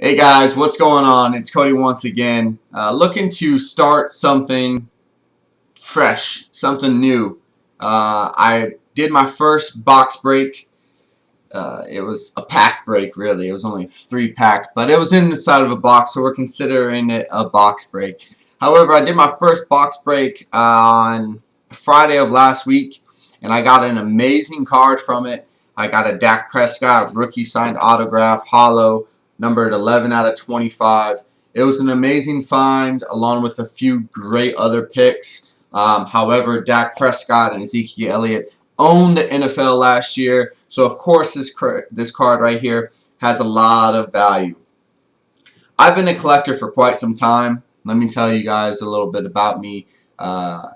Hey guys, what's going on? It's Cody once again. Looking to start something fresh, something new. I did my first box break. It was a pack break, really. It was only 3 packs, but it was inside of a box, so we're considering it a box break. However, I did my first box break on Friday of last week, and I got an amazing card from it. I got a Dak Prescott rookie signed autograph, hollow, numbered 11 out of 25. It was an amazing find, along with a few great other picks. However, Dak Prescott and Ezekiel Elliott owned the NFL last year, so of course this card right here has a lot of value. I've been a collector for quite some time. Let me tell you guys a little bit about me. Uh,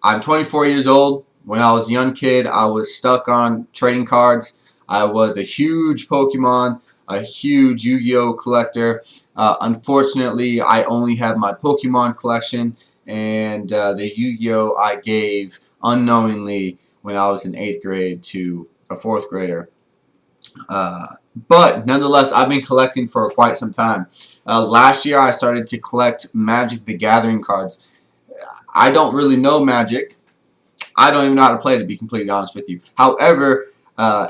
I'm 24 years old. When I was a young kid, I was stuck on trading cards. I was a huge Pokemon, a huge Yu-Gi-Oh collector. Unfortunately, I only have my Pokemon collection, and the Yu-Gi-Oh I gave unknowingly when I was in 8th grade to a 4th grader. Uh, but nonetheless, I've been collecting for quite some time. Last year, I started to collect Magic the Gathering cards. I don't really know Magic. I don't even know how to play it, to be completely honest with you. However,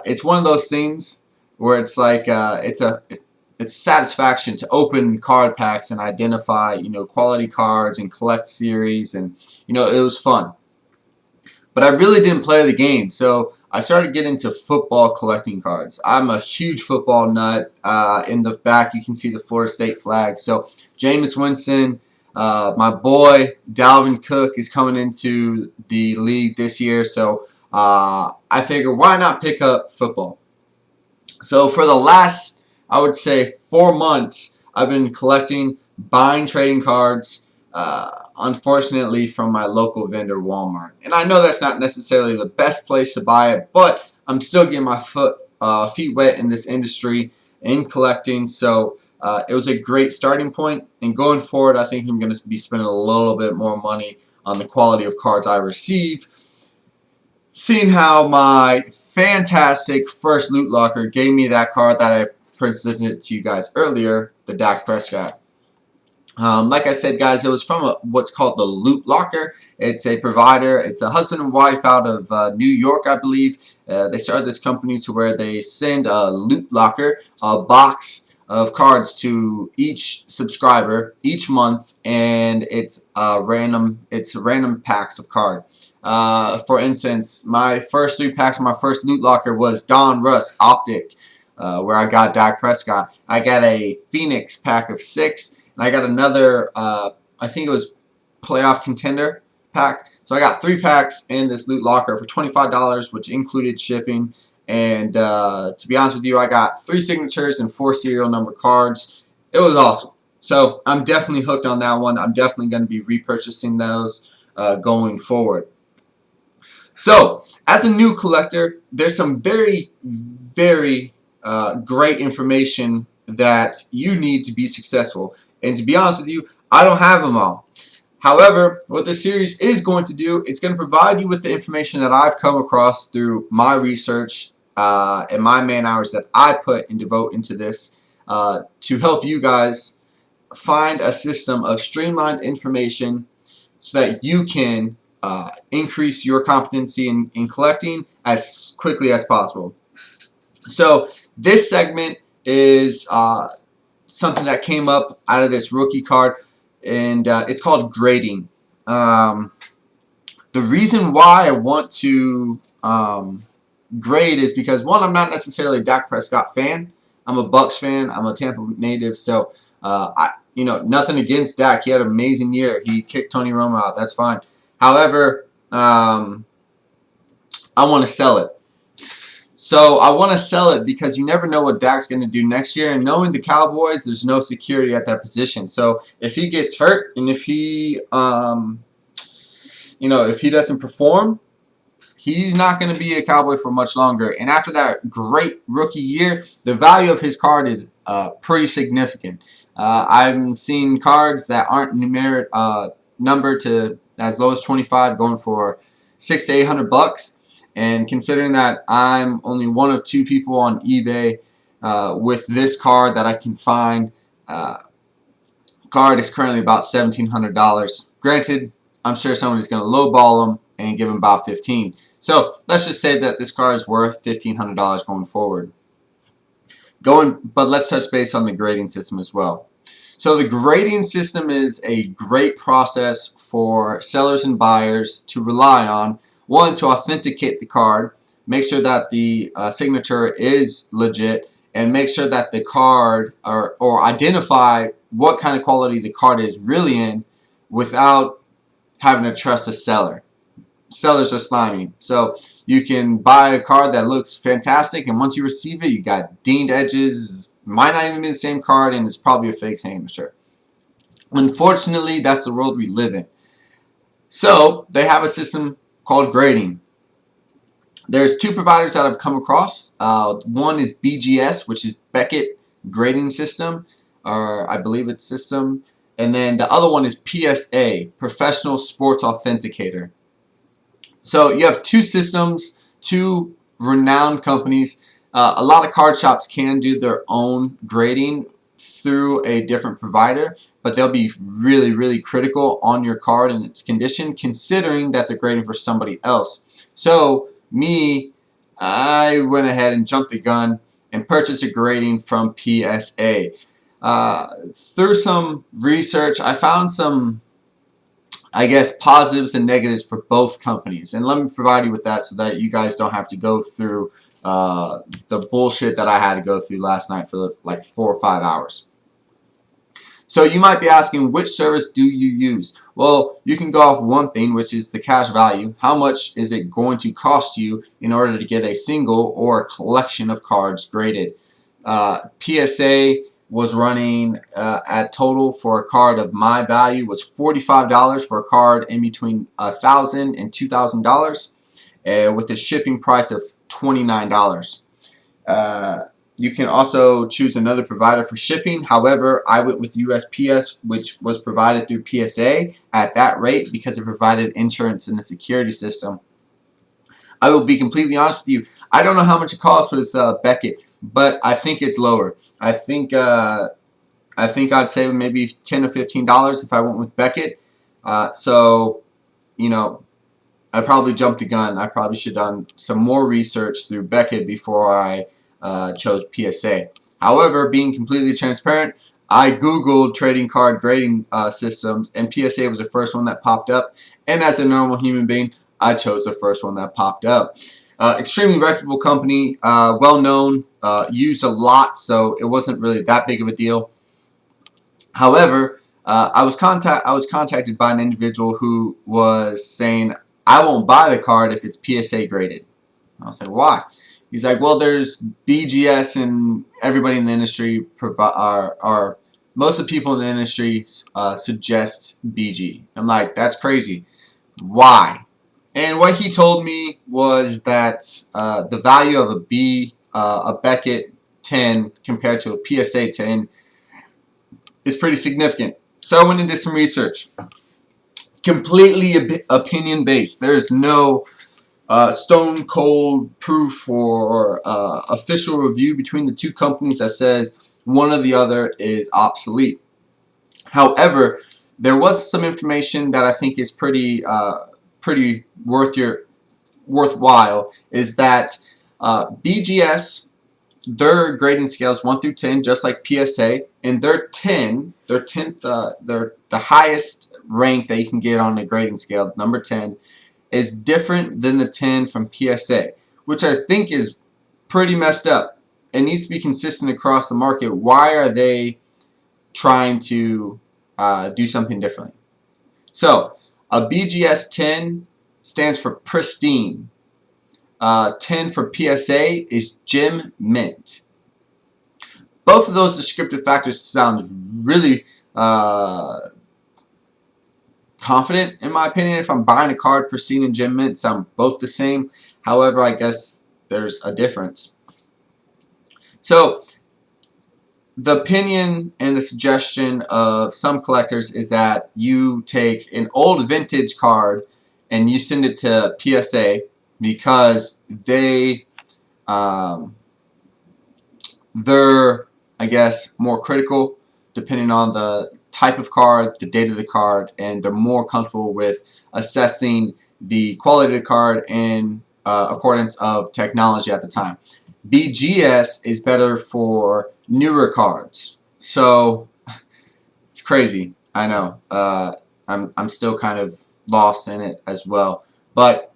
it's one of those things where it's like it's satisfaction to open card packs and identify quality cards and collect series, and it was fun. But I really didn't play the game, so I started getting into football collecting cards. I'm a huge football nut. In the back, you can see the Florida State flag. So Jameis Winston, my boy Dalvin Cook is coming into the league this year, so I figured why not pick up football. So for the last, I would say, 4 months, I've been collecting, buying trading cards, unfortunately from my local vendor, Walmart. And I know that's not necessarily the best place to buy it, but I'm still getting my feet wet in this industry in collecting. So it was a great starting point. And going forward, I think I'm going to be spending a little bit more money on the quality of cards I receive, seeing how my fantastic first loot locker gave me that card that I presented to you guys earlier, the Dak Prescott. Like I said, guys, it was from what's called the Loot Locker. It's a provider. It's a husband and wife out of New York, I believe. They started this company to where they send a Loot Locker, a box of cards to each subscriber each month, and it's random packs of cards. For instance, my first 3 packs of my first Loot Locker was Don Russ Optic, where I got Dak Prescott. I got a Phoenix pack of 6. And I got another, I think it was playoff contender pack. So I got 3 packs in this loot locker for $25, which included shipping. And to be honest with you, I got 3 signatures and 4 serial number cards. It was awesome. So I'm definitely hooked on that one. I'm definitely going to be repurchasing those going forward. So as a new collector, there's some very, very great information that you need to be successful. And to be honest with you, I don't have them all. However, what this series is going to do, it's going to provide you with the information that I've come across through my research and my man hours that I put and devote into this to help you guys find a system of streamlined information so that you can increase your competency in collecting as quickly as possible. So this segment is something that came up out of this rookie card, and it's called grading. The reason why I want to grade is because, one, I'm not necessarily a Dak Prescott fan. I'm a Bucks fan. I'm a Tampa native, so nothing against Dak. He had an amazing year. He kicked Tony Romo out. That's fine. However, I want to sell it. So I want to sell it because you never know what Dak's going to do next year. And knowing the Cowboys, there's no security at that position. So if he gets hurt and if he, if he doesn't perform, he's not going to be a Cowboy for much longer. And after that great rookie year, the value of his card is pretty significant. I've seen cards that aren't numbered to as low as 25 going for $600 to $800. And considering that I'm only one of 2 people on eBay with this card that I can find. Card is currently about $1,700. Granted, I'm sure someone is going to lowball them and give them about $15. So let's just say that this card is worth $1,500 going forward. But let's touch base on the grading system as well. So the grading system is a great process for sellers and buyers to rely on. One, to authenticate the card, make sure that the signature is legit, and make sure that the card or identify what kind of quality the card is really in without having to trust the seller. Sellers are slimy. So you can buy a card that looks fantastic, and once you receive it, you got dinged edges, might not even be the same card, and it's probably a fake signature. Unfortunately, that's the world we live in. So they have a system called grading. There's two providers that I've come across. One is BGS, which is Beckett Grading System, or I believe it's system. And then the other one is PSA, Professional Sports Authenticator. So you have two systems, two renowned companies. A lot of card shops can do their own grading through a different provider, but they'll be really, really critical on your card and its condition, considering that they're grading for somebody else. So I went ahead and jumped the gun and purchased a grading from PSA. Through some research, I found some, I guess, positives and negatives for both companies, and let me provide you with that so that you guys don't have to go through the bullshit that I had to go through last night for like 4 or 5 hours. So you might be asking, which service do you use? Well, you can go off one thing, which is the cash value. How much is it going to cost you in order to get a single or a collection of cards graded? PSA was running at total for a card of my value was $45 for a card in between $1,000 and $2,000, with a shipping price of $29. You can also choose another provider for shipping. However, I went with USPS, which was provided through PSA at that rate because it provided insurance and a security system. I will be completely honest with you. I don't know how much it costs for this Beckett, but I think it's lower. I think I'd save maybe $10 or $15 if I went with Beckett. So, you know, I probably jumped the gun. I probably should have done some more research through Beckett before I chose PSA. However, being completely transparent, I googled trading card grading systems, and PSA was the first one that popped up. And as a normal human being, I chose the first one that popped up. Extremely reputable company, well known, used a lot, so it wasn't really that big of a deal. However, I was contacted by an individual who was saying, I won't buy the card if it's PSA graded. I was like, why? He's like, well, there's BGS, and everybody in the industry most of the people in the industry suggest BG. I'm like, that's crazy. Why? And what he told me was that the value of a Beckett 10 compared to a PSA 10 is pretty significant. So I went and did some research. Completely opinion based. There's no stone cold proof or official review between the two companies that says one or the other is obsolete. However, there was some information that I think is pretty worthwhile, is that BGS, their grading scales 1 through 10, just like PSA, and their 10th, the highest rank that you can get on the grading scale, number 10, is different than the 10 from PSA, which I think is pretty messed up. It needs to be consistent across the market. Why are they trying to do something differently? So a BGS 10 stands for pristine. 10 for PSA is gem mint. Both of those descriptive factors sound really confident, in my opinion. If I'm buying a card, pristine and gem mint sound both the same. However, I guess there's a difference. So the opinion and the suggestion of some collectors is that you take an old vintage card and you send it to PSA because they they're, I guess, more critical depending on the type of card, the date of the card, and they're more comfortable with assessing the quality of the card in accordance of technology at the time. BGS is better for newer cards. So it's crazy. I know. I'm still kind of lost in it as well. But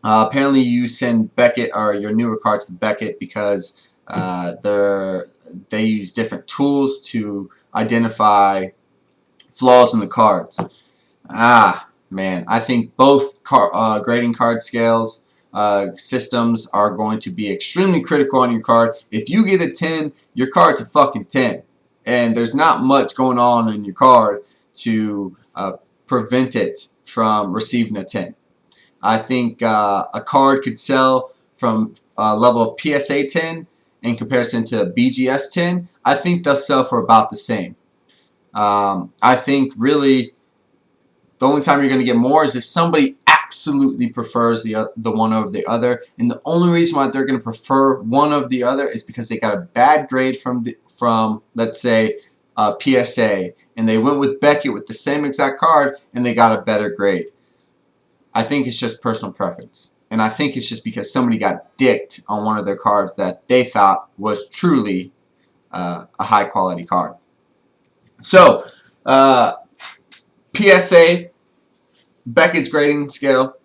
apparently you send Beckett or your newer cards to Beckett because they use different tools to identify flaws in the cards. Ah, man. I think both grading card scales systems are going to be extremely critical on your card. If you get a 10, your card's a fucking 10. And there's not much going on in your card to prevent it from receiving a 10. I think a card could sell from a level of PSA 10 in comparison to BGS 10. I think they'll sell for about the same. I think really the only time you're going to get more is if somebody absolutely prefers the one over the other, and the only reason why they're going to prefer one over the other is because they got a bad grade from let's say PSA, and they went with Beckett with the same exact card and they got a better grade. I think it's just personal preference, and I think it's just because somebody got dicked on one of their cards that they thought was truly a high quality card. So PSA, Beckett's grading scale,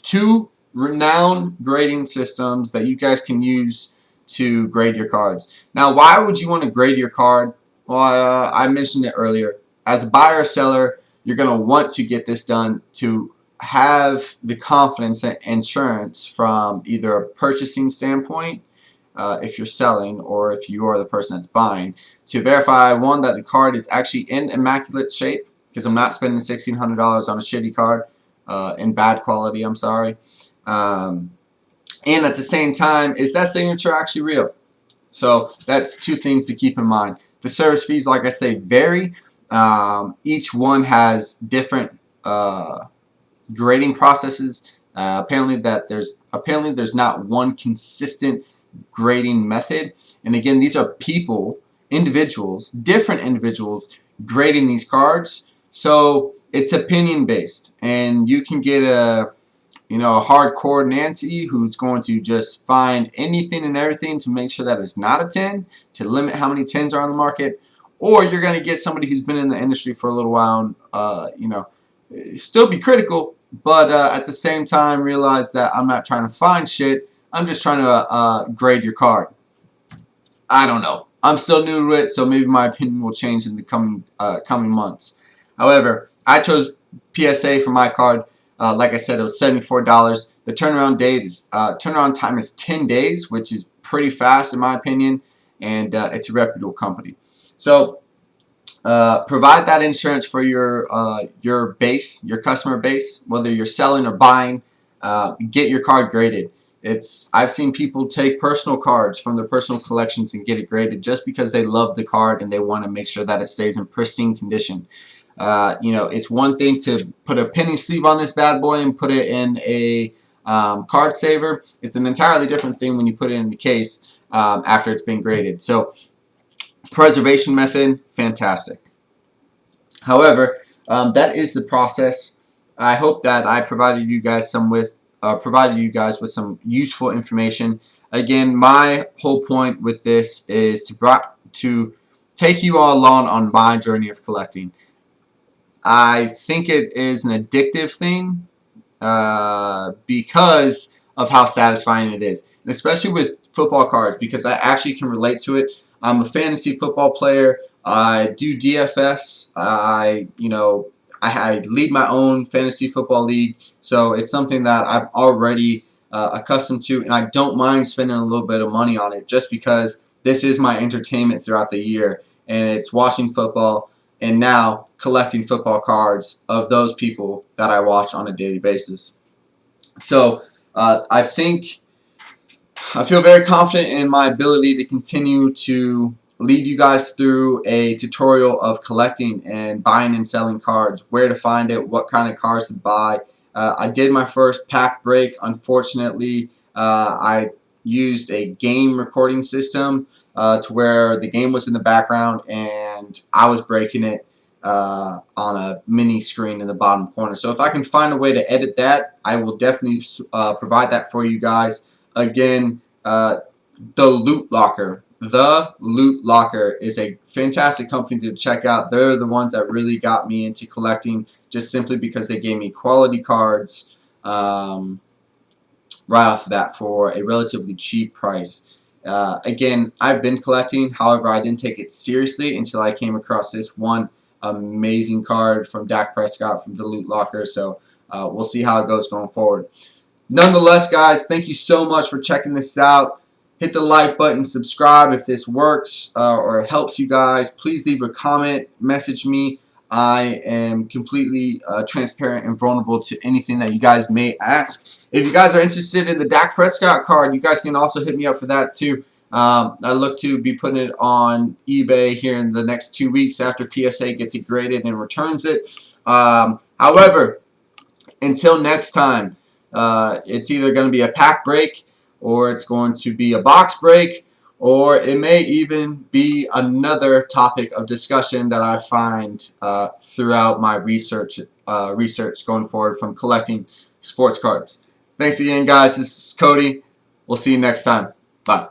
two renowned grading systems that you guys can use to grade your cards. Now, why would you want to grade your card? Well, I mentioned it earlier. As a buyer or seller, you're going to want to get this done to have the confidence and insurance from either a purchasing standpoint, if you're selling, or if you are the person that's buying, to verify, one, that the card is actually in immaculate shape, because I'm not spending $1,600 on a shitty card, in bad quality, I'm sorry. And at the same time, is that signature actually real? So that's two things to keep in mind. The service fees, like I say, vary. Each one has different grading processes. Apparently there's not one consistent grading method. And again, these are people, individuals, different individuals grading these cards. So it's opinion based, and you can get a hardcore Nancy who's going to just find anything and everything to make sure that it's not a 10, to limit how many 10s are on the market, or you're going to get somebody who's been in the industry for a little while and still be critical, but at the same time realize that I'm not trying to find shit, I'm just trying to grade your card. I don't know. I'm still new to it, so maybe my opinion will change in the coming months. However, I chose PSA for my card. Like I said, it was $74. The turnaround time is 10 days, which is pretty fast in my opinion, and it's a reputable company. So provide that insurance for your base, your customer base, whether you're selling or buying. Get your card graded. I've seen people take personal cards from their personal collections and get it graded just because they love the card and they want to make sure that it stays in pristine condition. It's one thing to put a penny sleeve on this bad boy and put it in a card saver. It's an entirely different thing when you put it in the case after it's been graded. So preservation method, fantastic. However, that is the process. I hope that I provided you guys with some useful information. Again, my whole point with this is to take you all along on my journey of collecting. I think it is an addictive thing because of how satisfying it is, and especially with football cards, because I actually can relate to it. I'm a fantasy football player. I do DFS. I lead my own fantasy football league, so it's something that I'm already accustomed to, and I don't mind spending a little bit of money on it just because this is my entertainment throughout the year, and it's watching football and now collecting football cards of those people that I watch on a daily basis. So I feel very confident in my ability to continue to lead you guys through a tutorial of collecting and buying and selling cards, where to find it, what kind of cards to buy. I did my first pack break. Unfortunately, I used a game recording system to where the game was in the background and I was breaking it on a mini screen in the bottom corner. So if I can find a way to edit that, I will definitely provide that for you guys. Again, the Loot Locker. The Loot Locker is a fantastic company to check out. They're the ones that really got me into collecting, just simply because they gave me quality cards right off the bat for a relatively cheap price. Again, I've been collecting, however, I didn't take it seriously until I came across this one amazing card from Dak Prescott from the Loot Locker. So we'll see how it goes going forward. Nonetheless, guys, thank you so much for checking this out. Hit the like button, subscribe if this works or helps you guys. Please leave a comment, message me. I am completely transparent and vulnerable to anything that you guys may ask. If you guys are interested in the Dak Prescott card, you guys can also hit me up for that too. I look to be putting it on eBay here in the next 2 weeks after PSA gets it graded and returns it. However, until next time, it's either going to be a pack break, or it's going to be a box break, or it may even be another topic of discussion that I find throughout my research going forward from collecting sports cards. Thanks again, guys. This is Cody. We'll see you next time. Bye.